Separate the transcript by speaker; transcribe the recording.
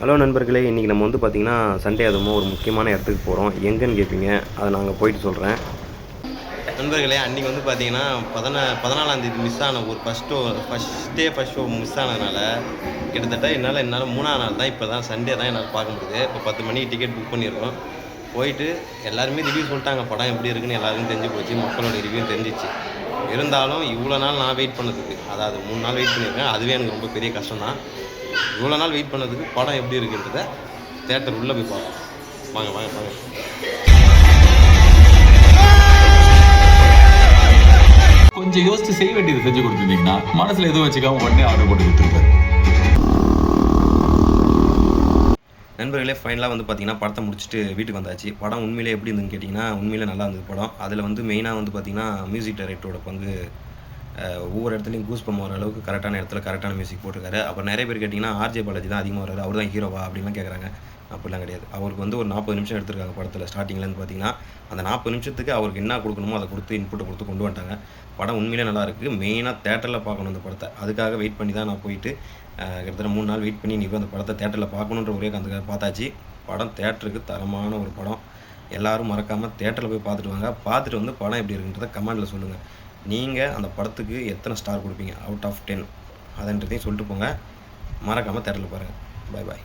Speaker 1: Hello நண்பர்களே, இன்றைக்கி நம்ம வந்து பார்த்திங்கன்னா சண்டே அதுவும் ஒரு முக்கியமான இடத்துக்கு போகிறோம். எங்கேன்னு கேட்பீங்க, அதை நாங்கள் போயிட்டு சொல்கிறேன். நண்பர்களே, அன்றைக்கி வந்து பார்த்திங்கன்னா 14ஆம் தேதி மிஸ் ஆன ஒரு ஃபஸ்ட் ஷோ மிஸ் ஆனதுனால கிட்டத்தட்ட என்னால் 3ஆவது நாள் தான், இப்போ தான் சண்டே தான் என்னால் பார்க்க முடியுது. இப்போ 10 மணிக்கு டிக்கெட் புக் பண்ணியிருக்கோம். போயிட்டு எல்லாருமே ரிவ்யூ சொல்லிட்டாங்க, படம் எப்படி இருக்குன்னு எல்லாருக்கும் தெரிஞ்சு போச்சு, மக்களோட ரிவ்யூ தெரிஞ்சிச்சு. இருந்தாலும் இவ்வளோ நாள் நான் வெயிட் பண்ணதுக்கு, அதாவது 3 நாள் வெயிட் பண்ணியிருக்கேன், அதுவே எனக்கு ரொம்ப பெரிய கஷ்டம் தான். இவ்வளோ நாள் வெயிட் பண்ணதுக்கு படம் எப்படி இருக்குன்றத தேட்டர் உள்ளே போய் பார்ப்போம். வாங்க வாங்க வாங்க.
Speaker 2: கொஞ்சம் யோசிச்சு செய்ய வேண்டியது செஞ்சு கொடுத்துருந்தீங்கன்னா மனசுல எதுவும் வச்சுக்காம உடனே ஆர்டர் போட்டு கொடுத்துருப்பாரு.
Speaker 1: நண்பர்களே, ஃபைனலாக வந்து பார்த்திங்கன்னா படத்தை முடிச்சுட்டு வீட்டுக்கு வந்தாச்சு. படம் உண்மையிலே எப்படி இருந்துன்னு கேட்டிங்கன்னா உண்மையிலே நல்லா இருந்தது படம். அதில் வந்து மெயினாக வந்து பார்த்திங்கன்னா மியூசிக் டைரக்டரோட பங்கு ஒவ்வொரு இடத்துலையும் கூஸ் பம் வர அளவுக்கு கரெக்டான இடத்துல கரெக்டான மியூசிக் போட்டிருக்காரு. அப்புறம் நிறைய பேர் கேட்டிங்கன்னா ஆர்ஜே பாலாஜி தான் அதிகமாக வராரு, அவர் தான் ஹீரோவா அப்படின்லாம் கேட்குறாங்க. அப்படிலாம் கிடையாது. அவருக்கு வந்து ஒரு 40 நிமிஷம் எடுத்திருக்காங்க படத்தில். ஸ்டார்டிங்லேருந்து பார்த்திங்கன்னா அந்த 40 நிமிஷத்துக்கு அவருக்கு என்ன கொடுக்கணுமோ அதை கொடுத்து இன்புட்டை கொடுத்து கொண்டு வந்துட்டாங்க. படம் உண்மையிலே நல்லாயிருக்கு. மெயினாக தேட்டரில் பார்க்கணும் அந்த படத்தை. அதுக்காக வெயிட் பண்ணி தான் நான் போயிட்டு கிட்டத்தட்ட 3 நாள் வெயிட் பண்ணி இன்றைக்கி அந்த படத்தை தேட்டரில் பார்க்கணுன்ற ஒரே அந்த பார்த்தாச்சு. படம் தேட்டருக்கு தரமான ஒரு படம். எல்லோரும் மறக்காமல் தேட்டரில் போய் பார்த்துட்டு வாங்க. பார்த்துட்டு வந்து படம் எப்படி இருக்குன்றதை கமெண்டில் சொல்லுங்கள். நீங்கள் அந்த படத்துக்கு எத்தனை ஸ்டார் கொடுப்பீங்க அவுட் ஆஃப் 10 அதன்றதையும் சொல்லிட்டு போங்க. மறக்காமல் தேட்டரில் பாருங்கள். பாய் பாய்.